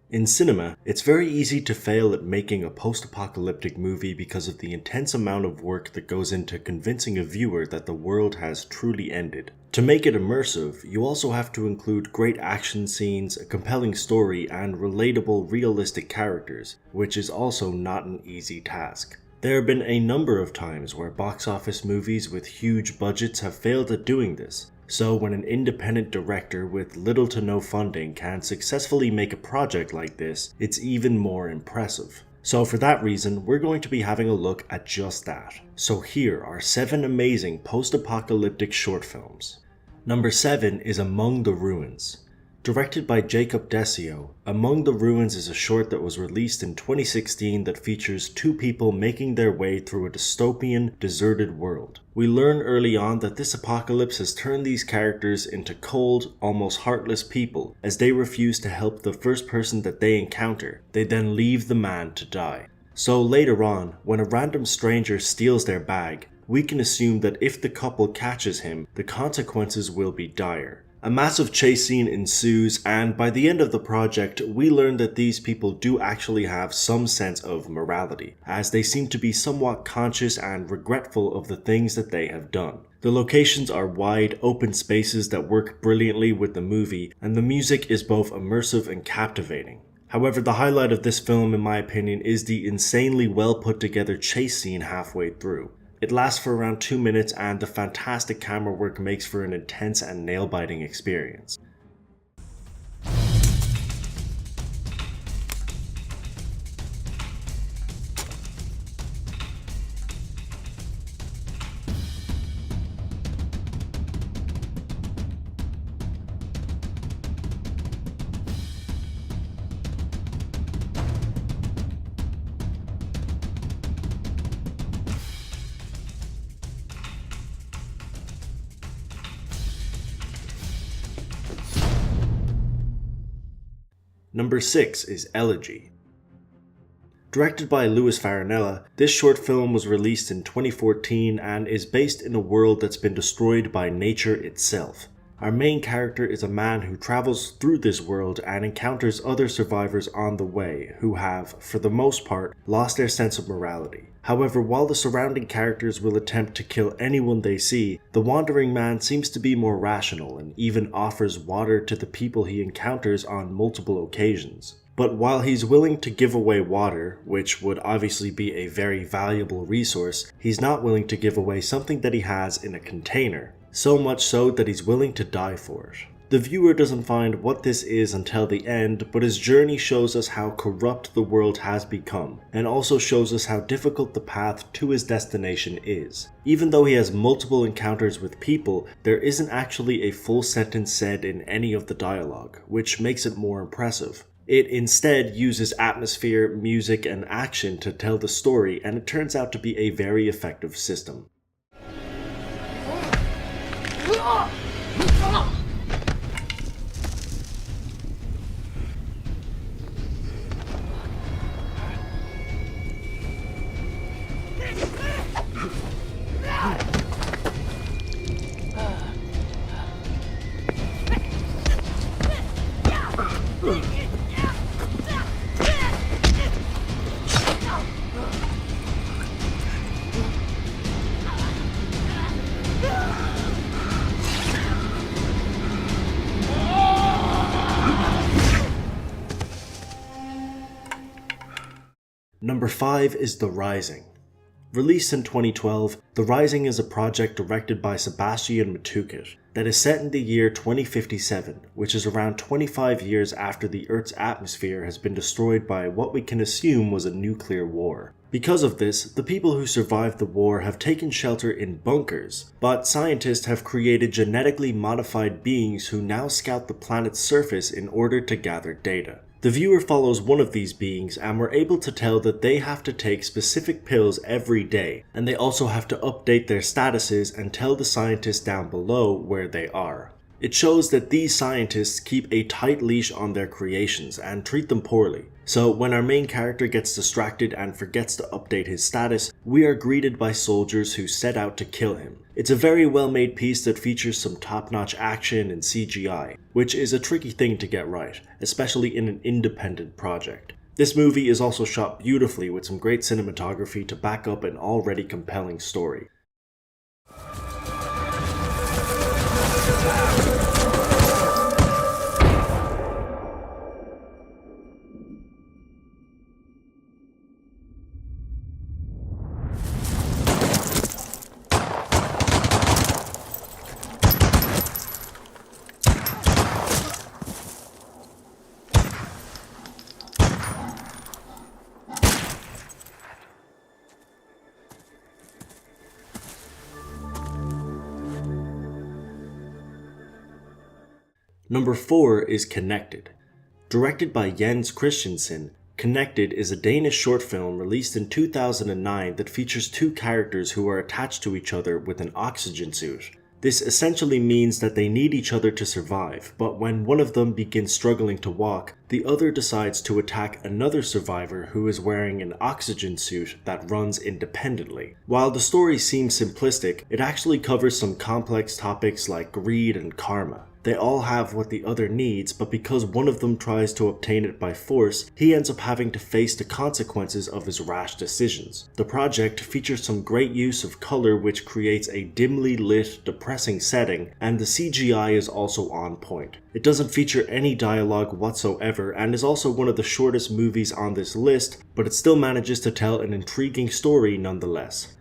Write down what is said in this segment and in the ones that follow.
In cinema, it's very easy to fail at making a post-apocalyptic movie because of the intense amount of work that goes into convincing a viewer that the world has truly ended. To make it immersive, you also have to include great action scenes, a compelling story, and relatable, realistic characters, which is also not an easy task. There have been a number of times where box office movies with huge budgets have failed at doing this. So when an independent director with little to no funding can successfully make a project like this, it's even more impressive. So for that reason, we're going to be having a look at just that. So here are 7 amazing post-apocalyptic short films. Number 7 is Among the Ruins. Directed by Jacob Desio, Among the Ruins is a short that was released in 2016 that features 2 people making their way through a dystopian, deserted world. We learn early on that this apocalypse has turned these characters into cold, almost heartless people as they refuse to help the first person that they encounter. They then leave the man to die. So later on, when a random stranger steals their bag, we can assume that if the couple catches him, the consequences will be dire. A massive chase scene ensues, and by the end of the project, we learn that these people do actually have some sense of morality, as they seem to be somewhat conscious and regretful of the things that they have done. The locations are wide, open spaces that work brilliantly with the movie, and the music is both immersive and captivating. However, the highlight of this film, in my opinion, is the insanely well put together chase scene halfway through. It lasts for around 2 minutes, and the fantastic camera work makes for an intense and nail-biting experience. Number 6 is Elegy. Directed by Louis Farinella, this short film was released in 2014 and is based in a world that's been destroyed by nature itself. Our main character is a man who travels through this world and encounters other survivors on the way who have, for the most part, lost their sense of morality. However, while the surrounding characters will attempt to kill anyone they see, the wandering man seems to be more rational and even offers water to the people he encounters on multiple occasions. But while he's willing to give away water, which would obviously be a very valuable resource, he's not willing to give away something that he has in a container. So much so that he's willing to die for it. The viewer doesn't find what this is until the end, but his journey shows us how corrupt the world has become, and also shows us how difficult the path to his destination is. Even though he has multiple encounters with people, there isn't actually a full sentence said in any of the dialogue, which makes it more impressive. It instead uses atmosphere, music, and action to tell the story, and it turns out to be a very effective system. Number 5 is The Rising. Released in 2012, The Rising is a project directed by Sebastian Matukit that is set in the year 2057, which is around 25 years after the Earth's atmosphere has been destroyed by what we can assume was a nuclear war. Because of this, the people who survived the war have taken shelter in bunkers, but scientists have created genetically modified beings who now scout the planet's surface in order to gather data. The viewer follows one of these beings, and we're able to tell that they have to take specific pills every day, and they also have to update their statuses and tell the scientists down below where they are. It shows that these scientists keep a tight leash on their creations and treat them poorly. So when our main character gets distracted and forgets to update his status, we are greeted by soldiers who set out to kill him. It's a very well made piece that features some top-notch action and CGI, which is a tricky thing to get right, especially in an independent project. This movie is also shot beautifully with some great cinematography to back up an already compelling story. Number 4 is Connected. Directed by Jens Christensen, Connected is a Danish short film released in 2009 that features two characters who are attached to each other with an oxygen suit. This essentially means that they need each other to survive, but when one of them begins struggling to walk, the other decides to attack another survivor who is wearing an oxygen suit that runs independently. While the story seems simplistic, it actually covers some complex topics like greed and karma. They all have what the other needs, but because one of them tries to obtain it by force, he ends up having to face the consequences of his rash decisions. The project features some great use of color which creates a dimly lit, depressing setting, and the CGI is also on point. It doesn't feature any dialogue whatsoever and is also one of the shortest movies on this list, but it still manages to tell an intriguing story nonetheless.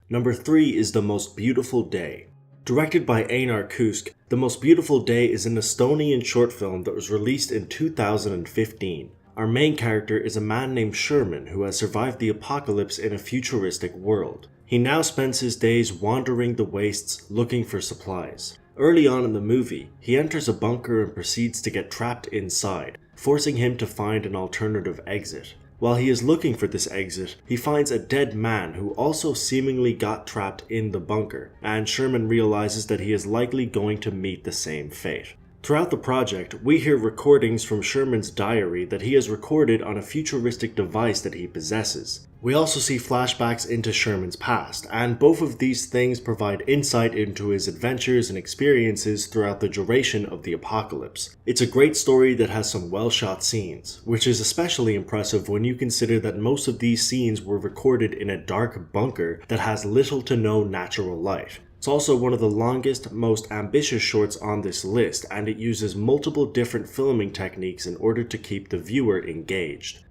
Number 3 is The Most Beautiful Day. Directed by Einar Kusk, The Most Beautiful Day is an Estonian short film that was released in 2015. Our main character is a man named Sherman who has survived the apocalypse in a futuristic world. He now spends his days wandering the wastes looking for supplies. Early on in the movie, he enters a bunker and proceeds to get trapped inside, forcing him to find an alternative exit. While he is looking for this exit, he finds a dead man who also seemingly got trapped in the bunker, and Sherman realizes that he is likely going to meet the same fate. Throughout the project, we hear recordings from Sherman's diary that he has recorded on a futuristic device that he possesses. We also see flashbacks into Sherman's past, and both of these things provide insight into his adventures and experiences throughout the duration of the apocalypse. It's a great story that has some well-shot scenes, which is especially impressive when you consider that most of these scenes were recorded in a dark bunker that has little to no natural light. It's also one of the longest, most ambitious shorts on this list, and it uses multiple different filming techniques in order to keep the viewer engaged.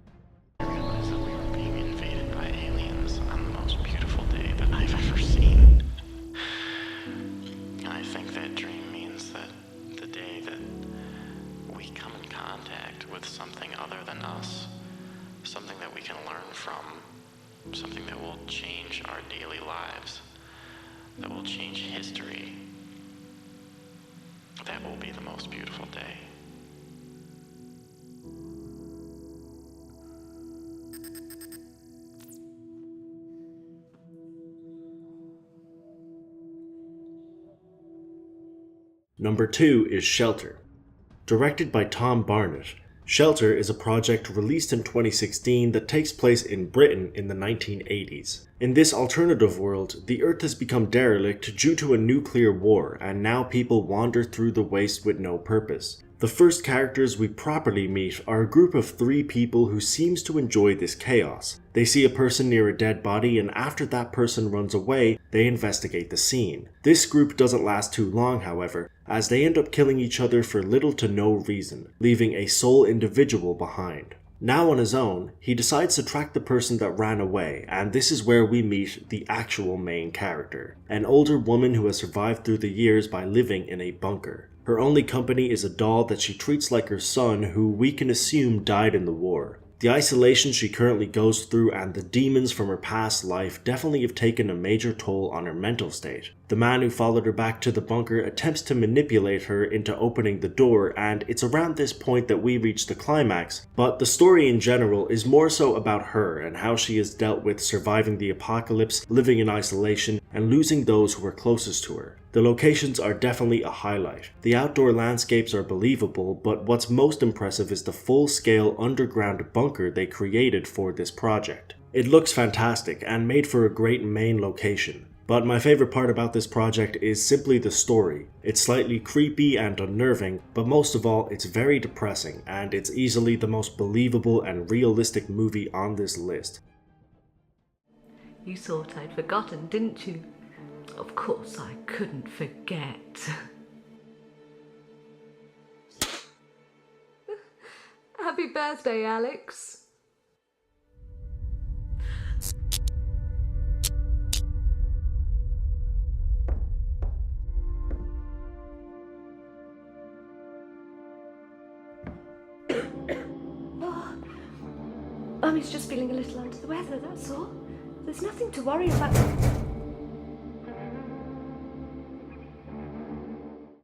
I realized that we were being invaded by aliens on the most beautiful day that I've ever seen. I think that dream means that the day that we come in contact with something other than us, something that we can learn from, something that will change our daily lives, that will change history, that will be the most beautiful day. Number 2 is Shelter. Directed by Tom Barnett, Shelter is a project released in 2016 that takes place in Britain in the 1980s. In this alternative world, the Earth has become derelict due to a nuclear war, and now people wander through the waste with no purpose. The The first characters we properly meet are a group of 3 people who seems to enjoy this chaos. They see a person near a dead body, and after that person runs away, they investigate the scene. This group doesn't last too long, however, as they end up killing each other for little to no reason, leaving a sole individual behind. Now on his own, he decides to track the person that ran away, and this is where we meet the actual main character, an older woman who has survived through the years by living in a bunker. Her only company is a doll that she treats like her son, who we can assume died in the war. The isolation she currently goes through and the demons from her past life definitely have taken a major toll on her mental state. The man who followed her back to the bunker attempts to manipulate her into opening the door, and it's around this point that we reach the climax, but the story in general is more so about her and how she has dealt with surviving the apocalypse, living in isolation, and losing those who are closest to her. The locations are definitely a highlight. The outdoor landscapes are believable, but what's most impressive is the full-scale underground bunker they created for this project. It looks fantastic and made for a great main location. But my favorite part about this project is simply the story. It's slightly creepy and unnerving, but most of all, it's very depressing, and it's easily the most believable and realistic movie on this list. You thought I'd forgotten, didn't you? Of course I couldn't forget. Happy birthday, Alex. Mummy's just feeling a little under the weather, that's all. There's nothing to worry about.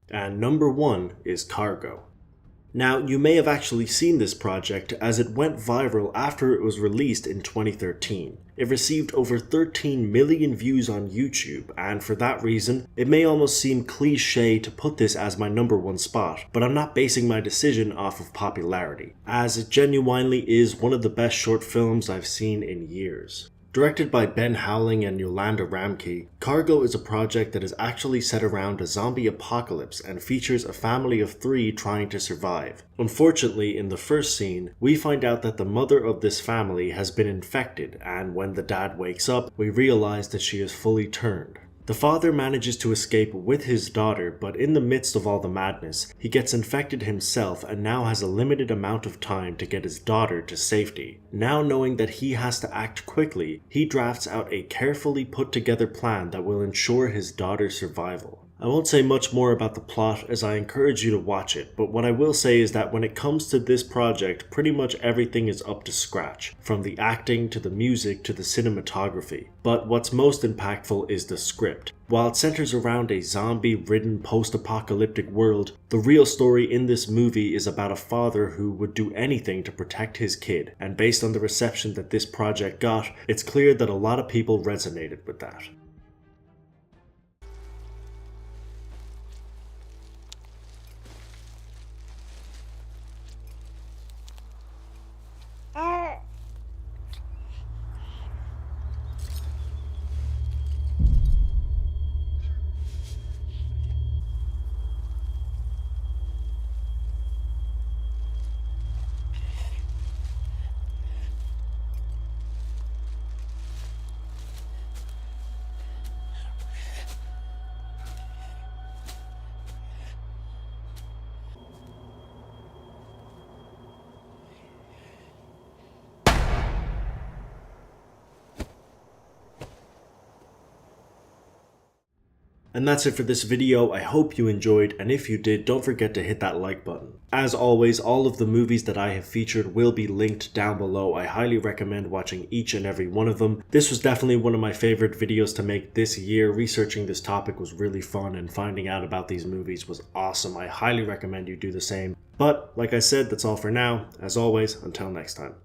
And number 1 is Cargo. Now, you may have actually seen this project as it went viral after it was released in 2013. It received over 13 million views on YouTube, and for that reason, it may almost seem cliché to put this as my number 1 spot, but I'm not basing my decision off of popularity, as it genuinely is one of the best short films I've seen in years. Directed by Ben Howling and Yolanda Ramke, Cargo is a project that is actually set around a zombie apocalypse and features a family of 3 trying to survive. Unfortunately, in the first scene, we find out that the mother of this family has been infected, and when the dad wakes up, we realize that she is fully turned. The father manages to escape with his daughter, but in the midst of all the madness, he gets infected himself and now has a limited amount of time to get his daughter to safety. Now knowing that he has to act quickly, he drafts out a carefully put together plan that will ensure his daughter's survival. I won't say much more about the plot as I encourage you to watch it, but what I will say is that when it comes to this project, pretty much everything is up to scratch, from the acting to the music to the cinematography. But what's most impactful is the script. While it centers around a zombie-ridden post-apocalyptic world, the real story in this movie is about a father who would do anything to protect his kid, and based on the reception that this project got, it's clear that a lot of people resonated with that. And that's it for this video. I hope you enjoyed, and if you did, don't forget to hit that like button. As always, all of the movies that I have featured will be linked down below. I highly recommend watching each and every one of them. This was definitely one of my favorite videos to make this year. Researching this topic was really fun, and finding out about these movies was awesome. I highly recommend you do the same. But, like I said, that's all for now. As always, until next time.